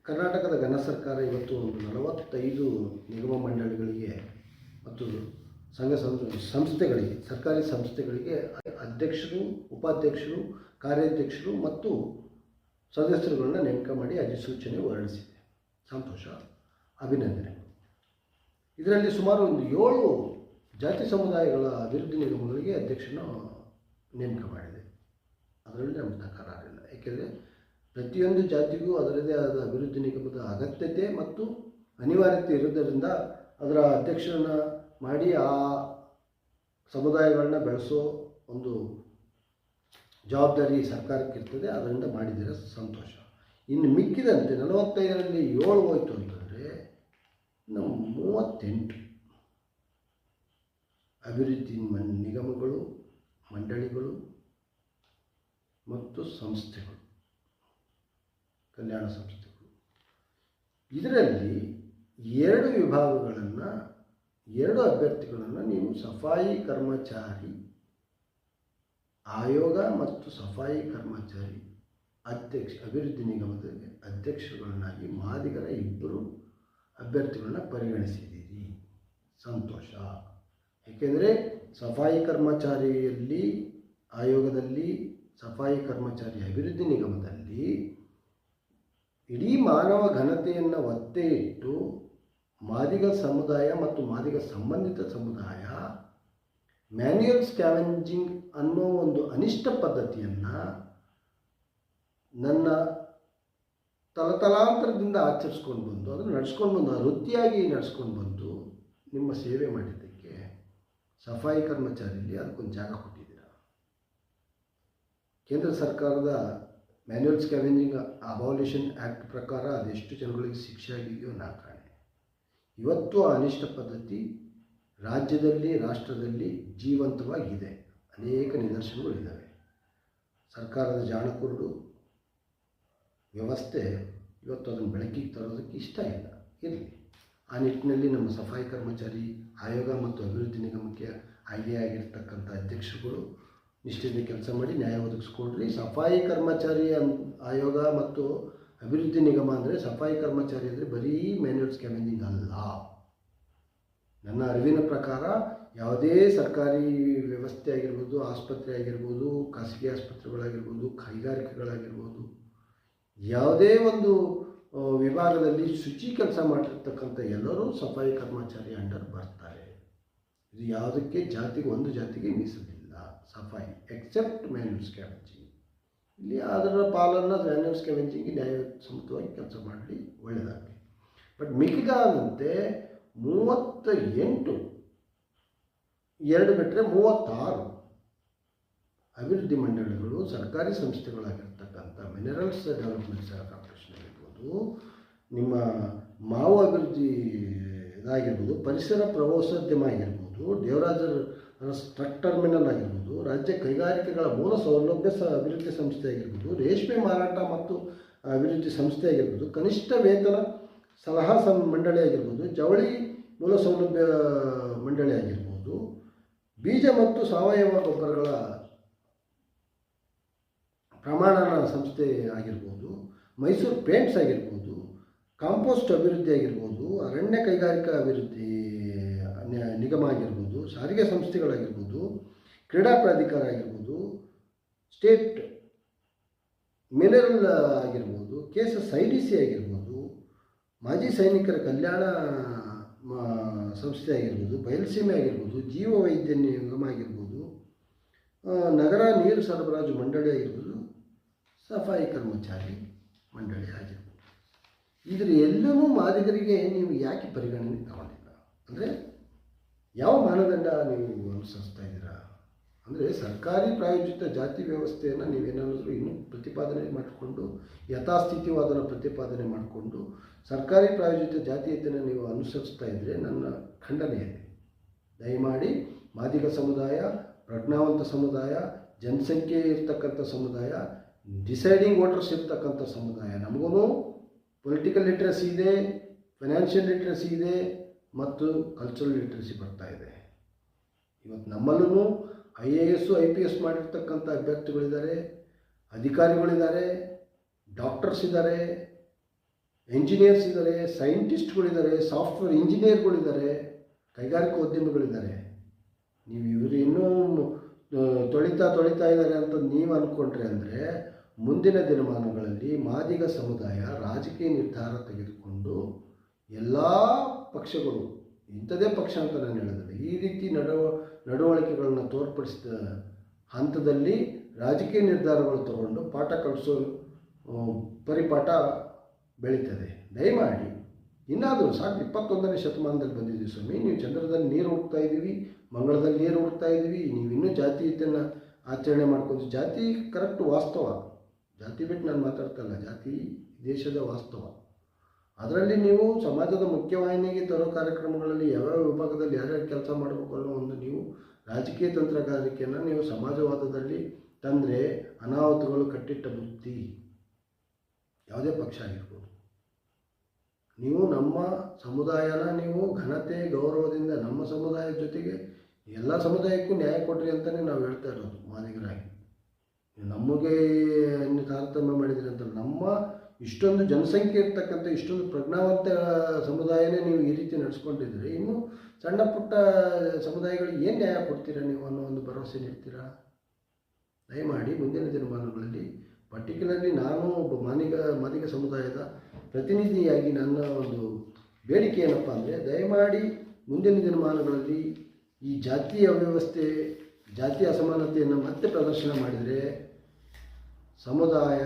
ಕರ್ನಾಟಕದ ಘನ ಸರ್ಕಾರ ಇವತ್ತು ಒಂದು 45 ನಿಗಮ ಮಂಡಳಿಗಳಿಗೆ ಮತ್ತು ಸಂಸ್ಥೆಗಳಿಗೆ, ಸರ್ಕಾರಿ ಸಂಸ್ಥೆಗಳಿಗೆ ಅಧ್ಯಕ್ಷರು, ಉಪಾಧ್ಯಕ್ಷರು, ಕಾರ್ಯಾಧ್ಯಕ್ಷರು ಮತ್ತು ಸದಸ್ಯರುಗಳನ್ನ ನೇಮಕ ಮಾಡಿ ಅಧಿಸೂಚನೆ ಹೊರಡಿಸಿದೆ. ಸಂತೋಷ, ಅಭಿನಂದನೆಗಳು. ಇದರಲ್ಲಿ ಸುಮಾರು ಒಂದು 7 ಜಾತಿ ಸಮುದಾಯಗಳ ಅಭಿವೃದ್ಧಿ ನಿಗಮಗಳಿಗೆ ಅಧ್ಯಕ್ಷನ ನೇಮಕ ಮಾಡಿದೆ. ಅದರಲ್ಲಿ ನಮ್ಮ ತಕರಾರಿಲ್ಲ. ಏಕೆಂದರೆ ಪ್ರತಿಯೊಂದು ಜಾತಿಗೂ ಅದರದೇ ಆದ ಅಭಿವೃದ್ಧಿ ನಿಗಮದ ಅಗತ್ಯತೆ ಮತ್ತು ಅನಿವಾರ್ಯತೆ ಇರುವುದರಿಂದ ಅದರ ಅಧ್ಯಕ್ಷರನ್ನು ಮಾಡಿ ಆ ಸಮುದಾಯಗಳನ್ನ ಬೆಳೆಸೋ ಒಂದು ಜವಾಬ್ದಾರಿ ಸರ್ಕಾರಕ್ಕಿರ್ತದೆ. ಅದರಿಂದ ಮಾಡಿದರೆ ಸಂತೋಷ. ಇನ್ನು ಮಿಕ್ಕಿದಂತೆ 45ರಲ್ಲಿ 7 ಹೋಯಿತು ಅಂತಂದರೆ ಇನ್ನು 38 ಅಭಿವೃದ್ಧಿ ನಿಗಮಗಳು, ಮಂಡಳಿಗಳು ಮತ್ತು ಸಂಸ್ಥೆಗಳು, ಕಲ್ಯಾಣ ಸಂಸ್ಥೆಗಳು. ಇದರಲ್ಲಿ 2 ವಿಭಾಗಗಳನ್ನು, 2 ಅಭ್ಯರ್ಥಿಗಳನ್ನು ನೀವು ಸಫಾಯಿ ಕರ್ಮಚಾರಿ ಆಯೋಗ ಮತ್ತು ಸಫಾಯಿ ಕರ್ಮಚಾರಿ ಅಭಿವೃದ್ಧಿ ನಿಗಮದ ಅಧ್ಯಕ್ಷರುಗಳನ್ನಾಗಿ ಮಾದಿಗರ 2 ಅಭ್ಯರ್ಥಿಗಳನ್ನ ಪರಿಗಣಿಸಿದ್ದೀರಿ. ಸಂತೋಷ. ಏಕೆಂದರೆ ಸಫಾಯಿ ಕರ್ಮಚಾರಿಯಲ್ಲಿ ಆಯೋಗದಲ್ಲಿ, ಸಫಾಯಿ ಕರ್ಮಚಾರಿ ಅಭಿವೃದ್ಧಿ ನಿಗಮದಲ್ಲಿ ಇಡೀ ಮಾನವ ಘನತೆಯನ್ನು ಒತ್ತೆ ಇಟ್ಟು ಮಾದಿಗ ಸಮುದಾಯ ಮತ್ತು ಮಾದಿಗ ಸಂಬಂಧಿತ ಸಮುದಾಯ ಮ್ಯಾನ್ಯುಯಲ್ ಸ್ಕ್ಯಾವೆಂಜಿಂಗ್ ಅನ್ನೋ ಒಂದು ಅನಿಷ್ಟ ಪದ್ಧತಿಯನ್ನು ನನ್ನ ತಲತಲಾಂತರದಿಂದ ಆಚರಿಸ್ಕೊಂಡು ಬಂದು, ಅದನ್ನು ನಡೆಸ್ಕೊಂಡು ಬಂದು, ವೃತ್ತಿಯಾಗಿ ನಡೆಸ್ಕೊಂಡು ಬಂದು ನಿಮ್ಮ ಸೇವೆ ಮಾಡಿದ್ದಕ್ಕೆ ಸಫಾಯಿ ಕರ್ಮಚಾರಿಯಲ್ಲಿ ಅದಕ್ಕೊಂದು ಜಾಗ ಕೊಟ್ಟಿದ್ದೀರ. ಕೇಂದ್ರ ಸರ್ಕಾರದ ಮ್ಯಾನ್ಯುಯಲ್ ಸ್ಕ್ಯಾವೆಂಜಿಂಗ್ ಅಬಾಲಿಷನ್ ಆ್ಯಕ್ಟ್ ಪ್ರಕಾರ ಅದೆಷ್ಟು ಜನಗಳಿಗೆ ಶಿಕ್ಷೆ ಆಗಿದೆಯೋ ನಾ ಕಾಣೆ. ಇವತ್ತು ಆ ಅನಿಷ್ಟ ಪದ್ಧತಿ ರಾಜ್ಯದಲ್ಲಿ, ರಾಷ್ಟ್ರದಲ್ಲಿ ಜೀವಂತವಾಗಿದೆ. ಅನೇಕ ನಿದರ್ಶನಗಳಿದ್ದಾವೆ. ಸರ್ಕಾರದ ಜಾಣಕುರುಡು ವ್ಯವಸ್ಥೆ ಇವತ್ತು ಅದನ್ನು ಬೆಳಕಿಗೆ ತರೋದಕ್ಕೆ ಇಷ್ಟ ಇಲ್ಲ. ಇರಲಿ, ಆ ನಿಟ್ಟಿನಲ್ಲಿ ನಮ್ಮ ಸಫಾಯಿ ಕರ್ಮಚಾರಿ ಆಯೋಗ ಮತ್ತು ಅಭಿವೃದ್ಧಿ ನಿಗಮಕ್ಕೆ ಆಯ್ಕೆಯಾಗಿರ್ತಕ್ಕಂಥ ಅಧ್ಯಕ್ಷರುಗಳು ನಿಷ್ಠೆಯಿಂದ ಕೆಲಸ ಮಾಡಿ ನ್ಯಾಯ ಒದಗಿಸ್ಕೊಡ್ರಿ. ಸಫಾಯಿ ಕರ್ಮಚಾರಿ ಆಯೋಗ ಮತ್ತು ಅಭಿವೃದ್ಧಿ ನಿಗಮ ಅಂದರೆ, ಸಫಾಯಿ ಕರ್ಮಚಾರಿ ಅಂದರೆ ಬರೀ ಮ್ಯಾನ್ಯುಯಲ್ ಸ್ಕ್ಯಾವೆಂಜಿಂಗ್ ಅಲ್ಲ. ನನ್ನ ಅರಿವಿನ ಪ್ರಕಾರ ಯಾವುದೇ ಸರ್ಕಾರಿ ವ್ಯವಸ್ಥೆ ಆಗಿರ್ಬೋದು, ಆಸ್ಪತ್ರೆ ಆಗಿರ್ಬೋದು, ಖಾಸಗಿ ಆಸ್ಪತ್ರೆಗಳಾಗಿರ್ಬೋದು, ಕೈಗಾರಿಕೆಗಳಾಗಿರ್ಬೋದು, ಯಾವುದೇ ಒಂದು ವಿಭಾಗದಲ್ಲಿ ಶುಚಿ ಕೆಲಸ ಮಾಡಿರ್ತಕ್ಕಂಥ ಎಲ್ಲರೂ ಸಫಾಯಿ ಕರ್ಮಚಾರಿ ಅಂಡರ್ ಬರ್ತಾರೆ. ಇದು ಯಾವುದಕ್ಕೆ ಒಂದು ಜಾತಿಗೆ ಮೀಸಲಿಲ್ಲ ಸಫಾಯಿ, ಎಕ್ಸೆಪ್ಟ್ ಮ್ಯಾನ್ಯುಯಲ್ ಸ್ಕ್ಯಾವೆಂಜಿಂಗ್. ಇಲ್ಲಿ ಅದರ ಪಾಲನ್ನು ಮ್ಯಾನ್ಯುಯಲ್ ಸ್ಕ್ಯಾವೆಂಜಿಂಗ್ಗೆ ನ್ಯಾಯಸಮ್ಮತವಾಗಿ ಕೆಲಸ ಮಾಡಲಿ, ಒಳ್ಳೆಯದಾಗಲಿ. ಬಟ್ ಮಿಕ್ಕಿದಂತೆ 38, 2 ಬಿಟ್ಟರೆ 36 ಅಭಿವೃದ್ಧಿ ಮಂಡಳಿಗಳು, ಸರ್ಕಾರಿ ಸಂಸ್ಥೆಗಳಾಗಿರ್ತಕ್ಕಂಥ ಮಿನರಲ್ಸ್ ಡೆವಲಪ್ಮೆಂಟ್ ಕಾರ್ಪೊರೇಷನ್ ಆಗಿರ್ಬೋದು, ನಿಮ್ಮ ಮಾವು ಅಭಿವೃದ್ಧಿ ಇದಾಗಿರ್ಬೋದು, ಪರಿಸರ ಪ್ರವಾಸೋದ್ಯಮ ಆಗಿರ್ಬೋದು, ದೇವರಾಜರ ಟ್ರಕ್ ಟರ್ಮಿನಲ್ ಆಗಿರ್ಬೋದು, ರಾಜ್ಯ ಕೈಗಾರಿಕೆಗಳ ಮೂಲ ಸೌಲಭ್ಯ ಅಭಿವೃದ್ಧಿ ಸಂಸ್ಥೆ ಆಗಿರ್ಬೋದು, ರೇಷ್ಮೆ ಮಾರಾಟ ಮತ್ತು ಅಭಿವೃದ್ಧಿ ಸಂಸ್ಥೆ ಆಗಿರ್ಬೋದು, ಕನಿಷ್ಠ ವೇತನ ಸಲಹಾ ಮಂಡಳಿ ಆಗಿರ್ಬೋದು, ಜವಳಿ ಮೂಲ ಸೌಲಭ್ಯ ಮಂಡಳಿ ಆಗಿರ್ಬೋದು, ಬೀಜ ಮತ್ತು ಸಾವಯವ ಗೊಬ್ಬರಗಳ ಪ್ರಮಾಣನ ಸಂಸ್ಥೆ ಆಗಿರ್ಬೋದು, ಮೈಸೂರು ಪೇಂಟ್ಸ್ ಆಗಿರ್ಬೋದು, ಕಾಂಪೋಸ್ಟ್ ಅಭಿವೃದ್ಧಿ ಆಗಿರ್ಬೋದು, ಅರಣ್ಯ ಕೈಗಾರಿಕಾ ಅಭಿವೃದ್ಧಿ ನಿಗಮ ಆಗಿರ್ಬೋದು, ಸಾರಿಗೆ ಸಂಸ್ಥೆಗಳಾಗಿರ್ಬೋದು, ಕ್ರೀಡಾ ಪ್ರಾಧಿಕಾರ ಆಗಿರ್ಬೋದು, ಸ್ಟೇಟ್ ಮಿನರಲ್ ಆಗಿರ್ಬೋದು, KSSIDC ಆಗಿರ್ಬೋದು, ಮಾಜಿ ಸೈನಿಕರ ಕಲ್ಯಾಣ ಸಂಸ್ಥೆ ಆಗಿರ್ಬೋದು, ಬಯಲುಸೀಮೆ ಆಗಿರ್ಬೋದು, ಜೀವ ವೈದ್ಯ ನಿಗಮ ಆಗಿರ್ಬೋದು, ನಗರ ನೀರು ಸರಬರಾಜು ಮಂಡಳಿ ಆಗಿರ್ಬೋದು, ಸಫಾಯಿ ಕರ್ಮಚಾರಿ ಮಂಡಳಿ ಆಗಿರ್ಬೋದು. ಇದ್ರ ಎಲ್ಲವೂ ಮಾದಿಗರಿಗೆ ನೀವು ಯಾಕೆ ಪರಿಗಣನೆ ತಗೊಂಡಿಲ್ಲ? ಅಂದರೆ ಯಾವ ಮಾನದಂಡ ನೀವು ಅನುಸರಿಸ್ತಾ ಇದ್ದೀರಾ? ಅಂದರೆ ಸರ್ಕಾರಿ ಪ್ರಾಯೋಜಿತ ಜಾತಿ ವ್ಯವಸ್ಥೆಯನ್ನು ನೀವೇನಾದರೂ ಇನ್ನೂ ಪ್ರತಿಪಾದನೆ ಮಾಡಿಕೊಂಡು, ಯಥಾಸ್ಥಿತಿವಾದನ ಪ್ರತಿಪಾದನೆ ಮಾಡಿಕೊಂಡು ಸರ್ಕಾರಿ ಪ್ರಾಯೋಜಿತ ಜಾತೀಯತೆಯನ್ನು ನೀವು ಅನುಸರಿಸ್ತಾ ಇದ್ದರೆ ನನ್ನ ಖಂಡನೆ ಇದೆ. ದಯಮಾಡಿ ಮಾದಿಗ ಸಮುದಾಯ ಪ್ರಜ್ಞಾವಂತ ಸಮುದಾಯ, ಜನಸಂಖ್ಯೆ ಇರ್ತಕ್ಕಂಥ ಸಮುದಾಯ, ಡಿಸೈಡಿಂಗ್ ವೋಟರ್ಸ್ ಇರ್ತಕ್ಕಂಥ ಸಮುದಾಯ. ನಮಗೂ ಪೊಲಿಟಿಕಲ್ ಲಿಟ್ರಸಿ ಇದೆ, ಫೈನಾನ್ಷಿಯಲ್ ಲಿಟ್ರಸಿ ಇದೆ ಮತ್ತು ಕಲ್ಚರಲ್ ಲಿಟ್ರಸಿ ಬರ್ತಾ ಇದೆ. ಇವತ್ತು ನಮ್ಮಲ್ಲೂ IAS IPS ಮಾಡಿರ್ತಕ್ಕಂಥ ಅಭ್ಯರ್ಥಿಗಳಿದ್ದಾರೆ, ಅಧಿಕಾರಿಗಳಿದ್ದಾರೆ, ಡಾಕ್ಟರ್ಸ್ ಇದ್ದಾರೆ, ಎಂಜಿನಿಯರ್ಸ್ ಇದ್ದಾರೆ, ಸೈಂಟಿಸ್ಟ್ಗಳಿದ್ದಾರೆ, ಸಾಫ್ಟ್ವೇರ್ ಇಂಜಿನಿಯರ್ಗಳಿದ್ದಾರೆ, ಕೈಗಾರಿಕೋದ್ಯಮಿಗಳಿದ್ದಾರೆ. ನೀವು ಇವರು ಇನ್ನೂ ತೊಳಿತಾ ಇದ್ದಾರೆ ಅಂತ ನೀವು ಅಂದ್ಕೊಂಡ್ರೆ ಅಂದರೆ ಮುಂದಿನ ದಿನಮಾನಗಳಲ್ಲಿ ಮಾದಿಗ ಸಮುದಾಯ ರಾಜಕೀಯ ನಿರ್ಧಾರ ತೆಗೆದುಕೊಂಡು ಎಲ್ಲ ಪಕ್ಷಗಳು, ಇಂಥದೇ ಪಕ್ಷ ಅಂತ ನಾನು ಹೇಳೋದಿಲ್ಲ, ಈ ರೀತಿ ನಡವಳಿಕೆಗಳನ್ನು ತೋರ್ಪಡಿಸಿದ ಹಂತದಲ್ಲಿ ರಾಜಕೀಯ ನಿರ್ಧಾರಗಳು ತಗೊಂಡು ಪಾಠ ಕಲಿಸೋ ಪರಿಪಾಠ ಬೆಳೀತದೆ. ದಯಮಾಡಿ ಇನ್ನಾದರೂ ಸಾಕು, 21ನೇ ಶತಮಾನದಲ್ಲಿ ಬಂದಿದ್ದೀವಿ ಸ್ವಾಮಿ. ನೀವು ಚಂದ್ರದಲ್ಲಿ ನೀರು ಹುಡ್ತಾ ಇದ್ದೀವಿ, ಮಂಗಳದಲ್ಲಿ ನೀರು ಹುಡ್ತಾ ಇದ್ದೀವಿ, ನೀವು ಇನ್ನೂ ಜಾತೀಯತೆಯನ್ನು ಆಚರಣೆ ಮಾಡ್ಕೊಂಡು, ಜಾತಿ ಕರೆಕ್ಟ್ ವಾಸ್ತವ, ಜಾತಿ ಬಿಟ್ಟು ನಾನು ಮಾತಾಡ್ತಲ್ಲ, ಜಾತಿ ದೇಶದ ವಾಸ್ತವ. ಅದರಲ್ಲಿ ನೀವು ಸಮಾಜದ ಮುಖ್ಯವಾಹಿನಿಗೆ ತರೋ ಕಾರ್ಯಕ್ರಮಗಳಲ್ಲಿ ಯಾವ್ಯಾವ ವಿಭಾಗದಲ್ಲಿ ಯಾರ್ಯಾರು ಕೆಲಸ ಮಾಡಬೇಕು ಅನ್ನೋ ಒಂದು ನೀವು ರಾಜಕೀಯ ತಂತ್ರಗಾರಿಕೆಯನ್ನು ನೀವು ಸಮಾಜವಾದದಲ್ಲಿ ತಂದರೆ ಅನಾಹುತಗಳು ಕಟ್ಟಿಟ್ಟ ಬುತ್ತಿ. ಯಾವುದೇ ಪಕ್ಷ ಆಗಿರ್ಬೋದು, ನೀವು ನಮ್ಮ ಸಮುದಾಯನ ನೀವು ಘನತೆ ಗೌರವದಿಂದ ನಮ್ಮ ಸಮುದಾಯದ ಜೊತೆಗೆ ಎಲ್ಲ ಸಮುದಾಯಕ್ಕೂ ನ್ಯಾಯ ಕೊಡ್ರಿ ಅಂತಲೇ ನಾವು ಹೇಳ್ತಾ ಇರೋದು ಮಾದಿಗರಾಗಿ. ನಮಗೆ ಇನ್ನು ತಾರತಮ್ಯ ಮಾಡಿದ್ರಿ ಅಂತ, ನಮ್ಮ ಇಷ್ಟೊಂದು ಜನಸಂಖ್ಯೆ ಇರ್ತಕ್ಕಂಥ ಇಷ್ಟೊಂದು ಪ್ರಜ್ಞಾವಂತ ಸಮುದಾಯನೇ ನೀವು ಈ ರೀತಿ ನಡೆಸ್ಕೊಂಡಿದ್ರೆ ಇನ್ನು ಸಣ್ಣ ಪುಟ್ಟ ಸಮುದಾಯಗಳಿಗೆ ಏನು ನ್ಯಾಯ ಕೊಡ್ತೀರಾ ನೀವು ಅನ್ನೋ ಒಂದು ಭರವಸೆ ನೀಡ್ತೀರಾ? ದಯಮಾಡಿ ಮುಂದಿನ ದಿನಮಾನಗಳಲ್ಲಿ, ಪರ್ಟಿಕ್ಯುಲರ್ಲಿ ನಾನು ಒಬ್ಬ ಮಾದಿಗ ಸಮುದಾಯದ ಪ್ರತಿನಿಧಿಯಾಗಿ ನನ್ನ ಒಂದು ಬೇಡಿಕೆ ಏನಪ್ಪ ಅಂದರೆ, ದಯಮಾಡಿ ಮುಂದಿನ ದಿನಮಾನಗಳಲ್ಲಿ ಈ ಜಾತಿಯ ವ್ಯವಸ್ಥೆ, ಜಾತಿ ಅಸಮಾನತೆಯನ್ನು ಮತ್ತೆ ಪ್ರದರ್ಶನ ಮಾಡಿದರೆ ಸಮುದಾಯ